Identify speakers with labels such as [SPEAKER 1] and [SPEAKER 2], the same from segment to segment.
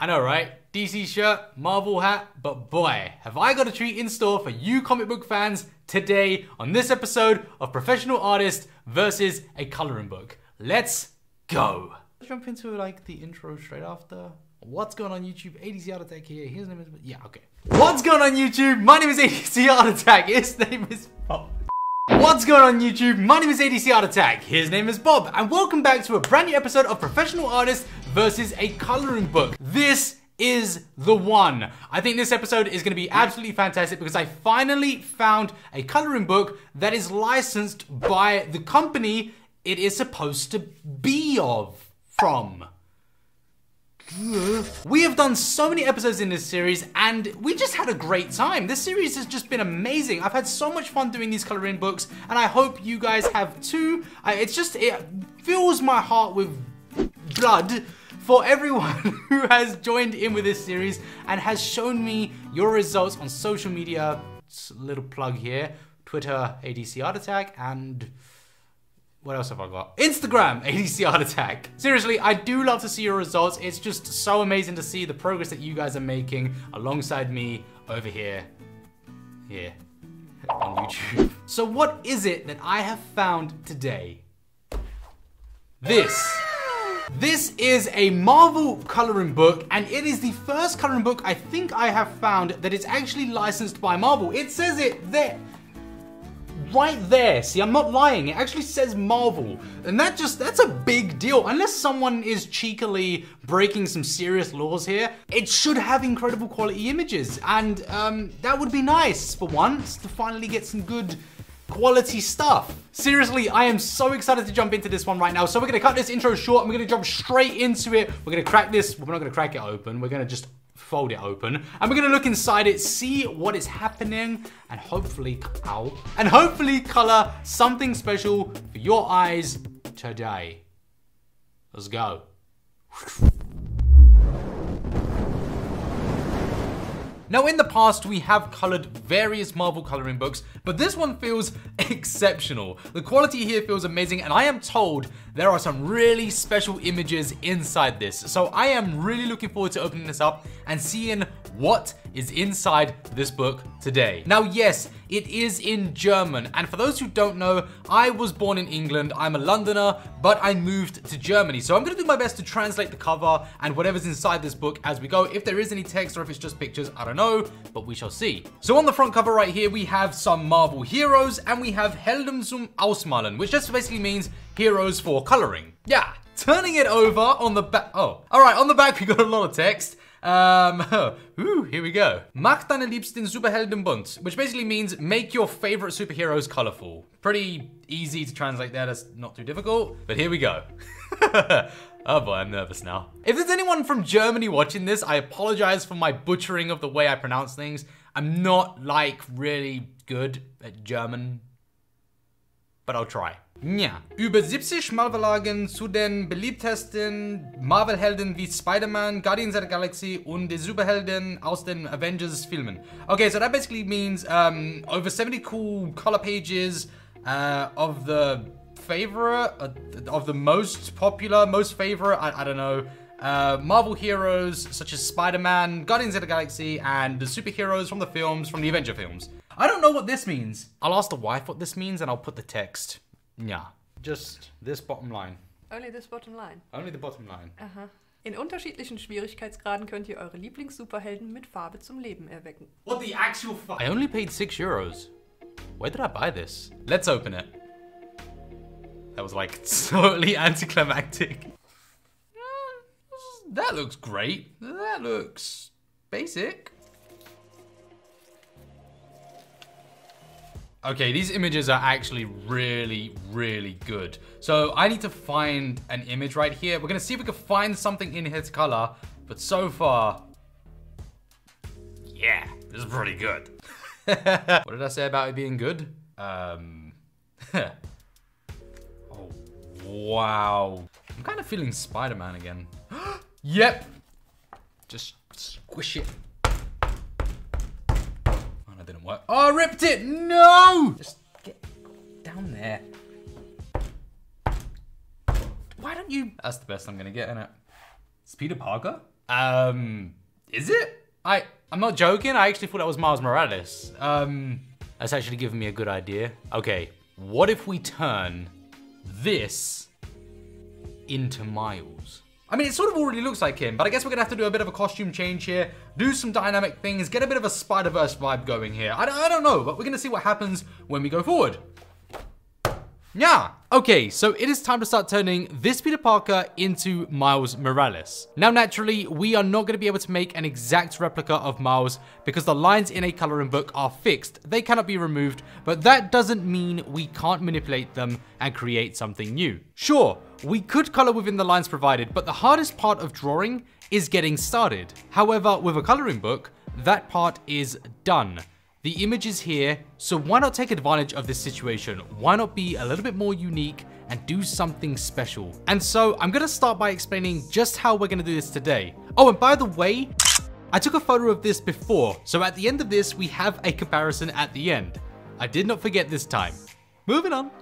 [SPEAKER 1] I know, right? DC shirt, Marvel hat, but boy, have I got a treat in store for you comic book fans today on this episode of Professional Artist versus a coloring book. Let's go. Let's jump into like the intro straight after. What's going on YouTube? ADCArtAttack here. His name is, yeah, okay. What's going on YouTube? My name is ADCArtAttack. His name is Bob. What's going on YouTube? My name is ADCArtAttack. His name is Bob. And welcome back to a brand new episode of Professional Artist versus a coloring book. This is the one. I think this episode is going to be absolutely fantastic because I finally found a coloring book that is licensed by the company it is supposed to be from. We have done so many episodes in this series and we just had a great time. This series has just been amazing. I've had so much fun doing these coloring books and I hope you guys have too. It fills my heart with blood for everyone who has joined in with this series and has shown me your results on social media. Just a little plug here. Twitter, ADCArtAttack, and what else have I got? Instagram, ADCArtAttack. Seriously, I do love to see your results. It's just so amazing to see the progress that you guys are making alongside me over here on YouTube. So what is it that I have found today? This is a Marvel coloring book, and it is the first coloring book I think I have found that is actually licensed by Marvel. It says it there. Right there, see, I'm not lying, it actually says Marvel, and that's a big deal. Unless someone is cheekily breaking some serious laws here, it should have incredible quality images, and that would be nice for once, to finally get some good quality stuff. Seriously, I am so excited to jump into this one right now, so we're gonna cut this intro short, and we're gonna jump straight into it. We're gonna crack this, we're not gonna crack it open, we're gonna just fold it open, and we're gonna look inside it, see what is happening, and hopefully, color something special for your eyes today. Let's go. Now, in the past, we have colored various Marvel coloring books, but this one feels exceptional. The quality here feels amazing, and I am told there are some really special images inside this. So I am really looking forward to opening this up and seeing what is inside this book today. Now, yes, it is in German, and for those who don't know, I was born in England, I'm a Londoner, but I moved to Germany. So I'm gonna do my best to translate the cover and whatever's inside this book as we go. If there is any text or if it's just pictures, I don't know, but we shall see. So on the front cover right here, we have some Marvel heroes, and we have Helden zum Ausmalen, which just basically means heroes for coloring. Yeah, turning it over on the back, oh, all right, on the back we got a lot of text. Here we go. Mach deine liebsten Superhelden bunt, which basically means make your favorite superheroes colorful. Pretty easy to translate there, that's not too difficult, but here we go. Oh boy, I'm nervous now. If there's anyone from Germany watching this, I apologize for my butchering of the way I pronounce things. I'm not like really good at German, but I'll try. Ja. Über 70 Marvel-Verlagen zu den beliebtesten Marvel-Helden wie Spider-Man, Guardians of the Galaxy und die Superhelden aus den Avengers-Filmen. Okay, so that basically means over 70 cool color pages of the favorite, of the most popular, most favorite, I don't know, Marvel heroes such as Spider-Man, Guardians of the Galaxy, and the superheroes from the films, from the Avenger films. I don't know what this means. I'll ask the wife what this means and I'll put the text. Yeah, just this bottom line.
[SPEAKER 2] Only this bottom line.
[SPEAKER 1] Only the bottom line.
[SPEAKER 2] Aha. In unterschiedlichen Schwierigkeitsgraden könnt ihr eure Lieblings-Superhelden mit Farbe zum Leben erwecken.
[SPEAKER 1] What the actual fuck? I only paid €6. Where did I buy this? Let's open it. That was like totally anticlimactic. That looks great. That looks basic. Okay, these images are actually really, really good. So I need to find an image right here. We're gonna see if we can find something in here to color, but so far, yeah, this is pretty good. What did I say about it being good? Oh, wow. I'm kind of feeling Spider-Man again. Yep. Just squish it. That didn't work. Oh, I ripped it! No! Just get down there. Why don't you? That's the best I'm gonna get, innit? It's Peter Parker? Is it? I'm not joking. I actually thought that was Miles Morales. That's actually giving me a good idea. Okay, what if we turn this into Miles? I mean, it sort of already looks like him, but I guess we're gonna have to do a bit of a costume change here, do some dynamic things, get a bit of a Spider-Verse vibe going here. I don't know, but we're gonna see what happens when we go forward. Yeah. Okay, so it is time to start turning this Peter Parker into Miles Morales. Now, naturally, we are not going to be able to make an exact replica of Miles because the lines in a coloring book are fixed. They cannot be removed, but that doesn't mean we can't manipulate them and create something new. Sure, we could color within the lines provided, but the hardest part of drawing is getting started. However, with a coloring book, that part is done. The image is here, so why not take advantage of this situation? Why not be a little bit more unique and do something special? And so I'm gonna start by explaining just how we're gonna do this today. Oh, and by the way, I took a photo of this before, so at the end of this, we have a comparison at the end. I did not forget this time. Moving on.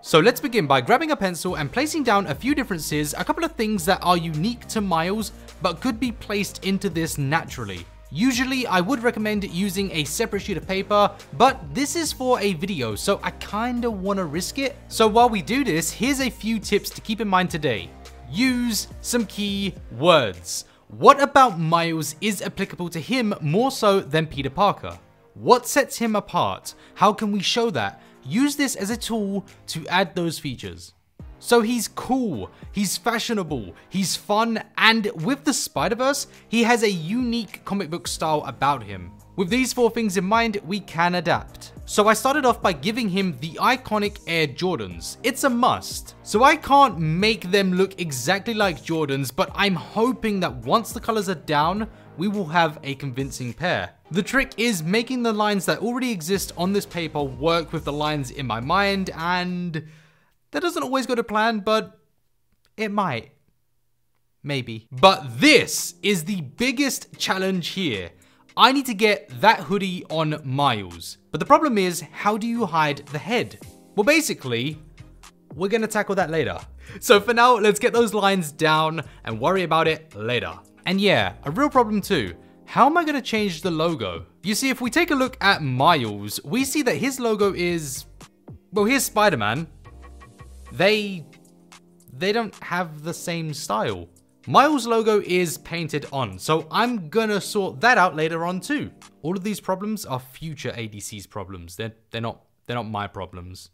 [SPEAKER 1] So let's begin by grabbing a pencil and placing down a few differences, a couple of things that are unique to Miles, but could be placed into this naturally. Usually, I would recommend using a separate sheet of paper, but this is for a video, so I kinda wanna risk it. So while we do this, here's a few tips to keep in mind today. Use some key words. What about Miles is applicable to him more so than Peter Parker? What sets him apart? How can we show that? Use this as a tool to add those features. So he's cool, he's fashionable, he's fun, and with the Spider-Verse, he has a unique comic book style about him. With these 4 things in mind, we can adapt. So I started off by giving him the iconic Air Jordans. It's a must. So I can't make them look exactly like Jordans, but I'm hoping that once the colors are down, we will have a convincing pair. The trick is making the lines that already exist on this paper work with the lines in my mind, and that doesn't always go to plan, but it might. Maybe. But this is the biggest challenge here. I need to get that hoodie on Miles. But the problem is, how do you hide the head? Well, basically, we're gonna tackle that later. So for now, let's get those lines down and worry about it later. And yeah, a real problem too. How am I gonna change the logo? You see, if we take a look at Miles, we see that his logo is, well, here's Spider-Man. They don't have the same style. Miles' logo is painted on, so I'm gonna sort that out later on too. All of these problems are future ADC's problems. They're not my problems.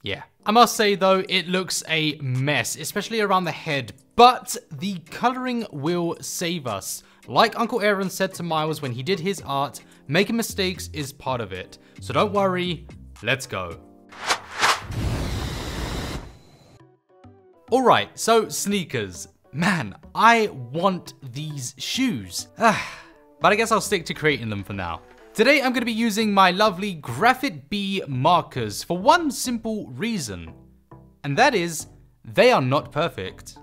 [SPEAKER 1] Yeah. I must say though, it looks a mess, especially around the head, but the coloring will save us. Like Uncle Aaron said to Miles when he did his art, making mistakes is part of it. So don't worry, let's go. Alright, so sneakers. Man, I want these shoes. But I guess I'll stick to creating them for now. Today I'm going to be using my lovely Graphite B markers for one simple reason. And that is, they are not perfect.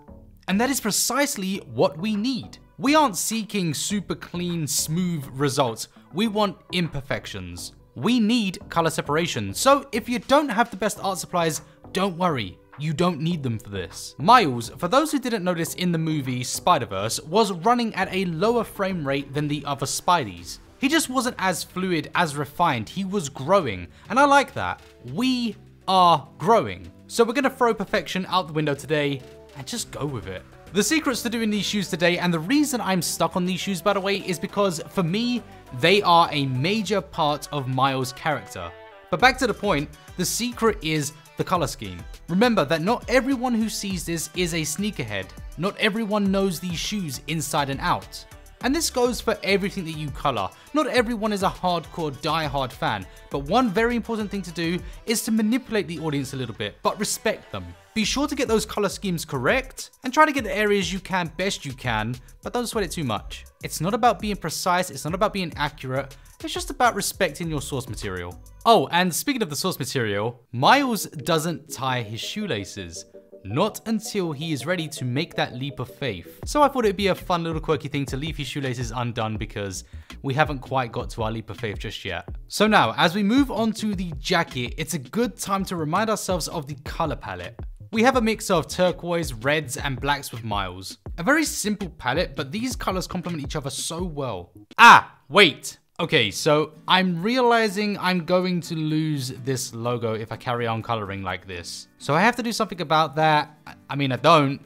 [SPEAKER 1] And that is precisely what we need. We aren't seeking super clean, smooth results. We want imperfections. We need color separation. So if you don't have the best art supplies, don't worry. You don't need them for this. Miles, for those who didn't notice in the movie Spider-Verse, was running at a lower frame rate than the other Spideys. He just wasn't as fluid, as refined. He was growing, and I like that. We are growing. So we're gonna throw perfection out the window today and just go with it. The secrets to doing these shoes today, and the reason I'm stuck on these shoes, by the way, is because for me, they are a major part of Miles' character. But back to the point, the secret is the color scheme. Remember that not everyone who sees this is a sneakerhead. Not everyone knows these shoes inside and out. And this goes for everything that you color. Not everyone is a hardcore die-hard fan, but one very important thing to do is to manipulate the audience a little bit, but respect them. Be sure to get those color schemes correct and try to get the areas you can best you can, but don't sweat it too much. It's not about being precise, it's not about being accurate, it's just about respecting your source material. Oh, and speaking of the source material, Miles doesn't tie his shoelaces. Not until he is ready to make that leap of faith. So I thought it'd be a fun little quirky thing to leave his shoelaces undone because we haven't quite got to our leap of faith just yet. So now, as we move on to the jacket, it's a good time to remind ourselves of the color palette. We have a mix of turquoise, reds, and blacks with Miles. A very simple palette, but these colors complement each other so well. Ah, wait. Okay, so I'm realizing I'm going to lose this logo if I carry on coloring like this. So I have to do something about that. I mean, I don't,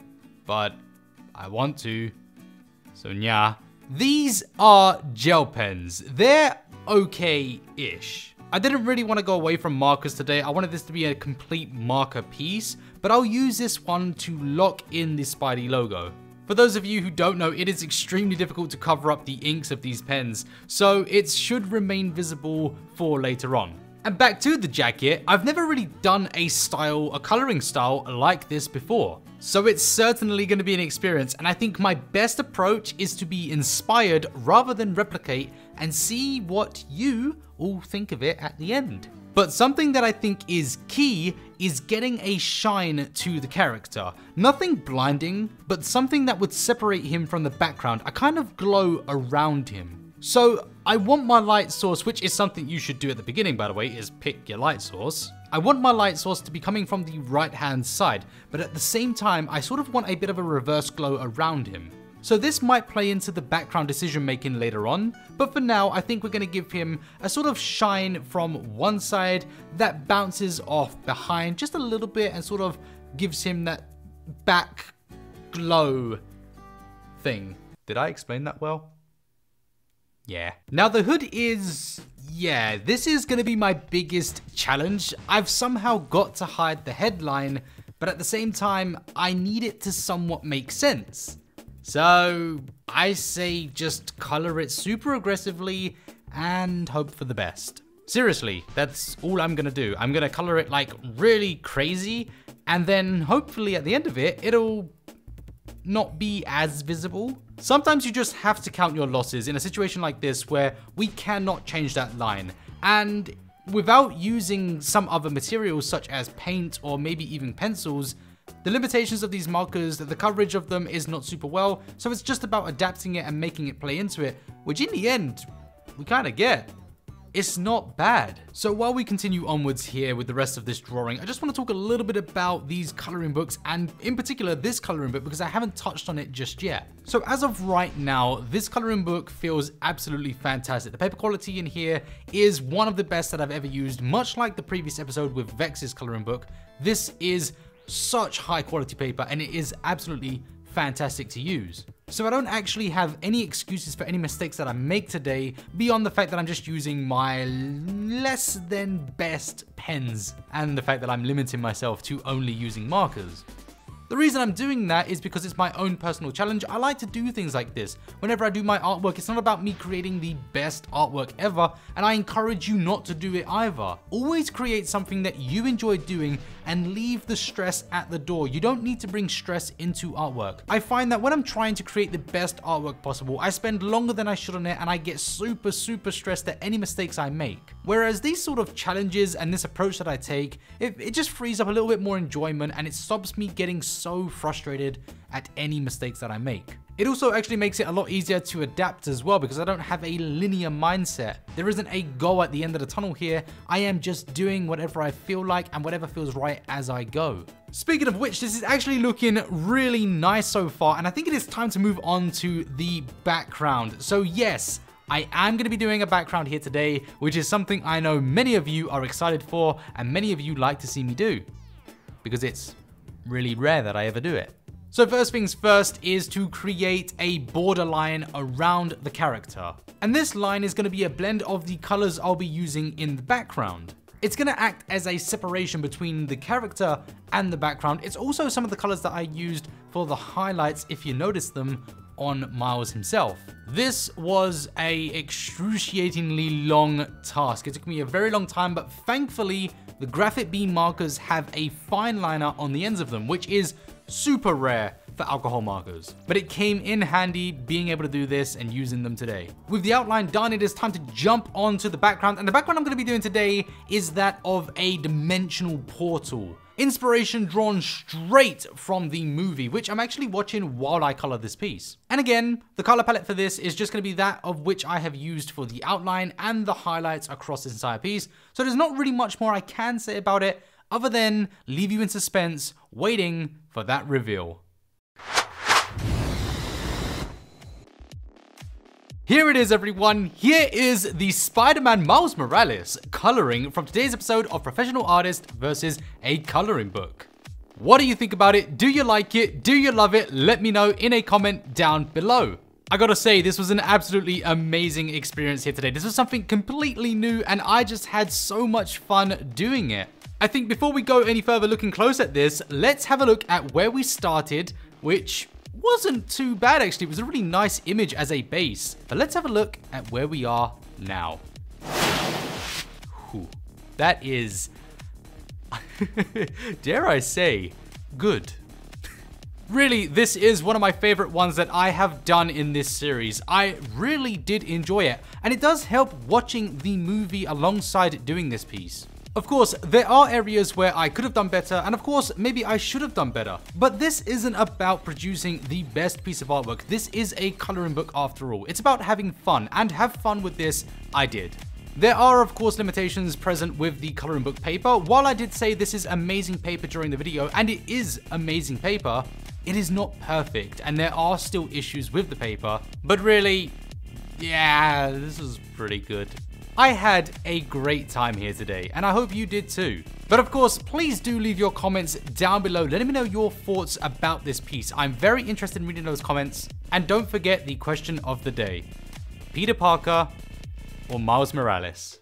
[SPEAKER 1] but I want to. So yeah. These are gel pens. They're okay-ish. I didn't really want to go away from markers today. I wanted this to be a complete marker piece, but I'll use this one to lock in the Spidey logo. For those of you who don't know, it is extremely difficult to cover up the inks of these pens, so it should remain visible for later on. And back to the jacket, I've never really done a coloring style like this before. So it's certainly going to be an experience, and I think my best approach is to be inspired rather than replicate and see what you all think of it at the end. But something that I think is key is getting a shine to the character. Nothing blinding, but something that would separate him from the background, a kind of glow around him. So I want my light source, which is something you should do at the beginning, by the way, is pick your light source. I want my light source to be coming from the right-hand side, but at the same time, I sort of want a bit of a reverse glow around him. So this might play into the background decision making later on, but for now I think we're going to give him a sort of shine from one side that bounces off behind just a little bit and sort of gives him that back glow thing. Did I explain that well? Yeah. Now the hood is, this is going to be my biggest challenge. I've somehow got to hide the headline, but at the same time I need it to somewhat make sense. So I say just color it super aggressively and hope for the best. Seriously, that's all I'm gonna do. I'm gonna color it like really crazy, and then hopefully at the end of it, it'll not be as visible. Sometimes you just have to count your losses in a situation like this where we cannot change that line. And without using some other materials such as paint or maybe even pencils, the limitations of these markers, the coverage of them is not super well, so it's just about adapting it and making it play into it, which in the end, we kind of get. It's not bad. So while we continue onwards here with the rest of this drawing, I just want to talk a little bit about these coloring books, and in particular this coloring book, because I haven't touched on it just yet. So as of right now, this coloring book feels absolutely fantastic. The paper quality in here is one of the best that I've ever used, much like the previous episode with Vex's coloring book. This is such high quality paper and it is absolutely fantastic to use. So I don't actually have any excuses for any mistakes that I make today beyond the fact that I'm just using my less than best pens and the fact that I'm limiting myself to only using markers. The reason I'm doing that is because it's my own personal challenge. I like to do things like this. Whenever I do my artwork, it's not about me creating the best artwork ever, and I encourage you not to do it either. Always create something that you enjoy doing and leave the stress at the door. You don't need to bring stress into artwork. I find that when I'm trying to create the best artwork possible, I spend longer than I should on it and I get super stressed at any mistakes I make. Whereas these sort of challenges and this approach that I take, it just frees up a little bit more enjoyment and it stops me getting so frustrated at any mistakes that I make. It also actually makes it a lot easier to adapt as well because I don't have a linear mindset. There isn't a goal at the end of the tunnel here. I am just doing whatever I feel like and whatever feels right as I go. Speaking of which, this is actually looking really nice so far, and I think it is time to move on to the background. So yes, I am going to be doing a background here today, which is something I know many of you are excited for and many of you like to see me do, because it's really rare that I ever do it. So first things first is to create a borderline around the character. And this line is going to be a blend of the colors I'll be using in the background. It's going to act as a separation between the character and the background. It's also some of the colors that I used for the highlights, if you notice them, on Miles himself. This was a excruciatingly long task. It took me a very long time, but thankfully the graphic beam markers have a fine liner on the ends of them, which is super rare for alcohol markers. But it came in handy being able to do this and using them today. With the outline done, it is time to jump onto the background, and the background I'm going to be doing today is that of a dimensional portal. Inspiration drawn straight from the movie, which I'm actually watching while I color this piece. And again, the color palette for this is just going to be that of which I have used for the outline and the highlights across this entire piece. So there's not really much more I can say about it other than leave you in suspense, waiting for that reveal. Here it is, everyone. Here is the Spider-Man Miles Morales coloring from today's episode of Professional Artist versus a coloring book. What do you think about it? Do you like it? Do you love it? Let me know in a comment down below. I gotta say, this was an absolutely amazing experience here today. This was something completely new and I just had so much fun doing it. I think before we go any further looking close at this, let's have a look at where we started, which wasn't too bad actually. It was a really nice image as a base. But let's have a look at where we are now. Whew. That is, dare I say, good. Really, this is one of my favorite ones that I have done in this series. I really did enjoy it, and it does help watching the movie alongside doing this piece. Of course, there are areas where I could have done better, and of course, maybe I should have done better. But this isn't about producing the best piece of artwork. This is a coloring book after all. It's about having fun, and have fun with this, I did. There are, of course, limitations present with the coloring book paper. While I did say this is amazing paper during the video, and it is amazing paper, it is not perfect, and there are still issues with the paper. But really, yeah, this was pretty good. I had a great time here today, and I hope you did too. But of course, please do leave your comments down below, letting me know your thoughts about this piece. I'm very interested in reading those comments. And don't forget the question of the day: Peter Parker or Miles Morales?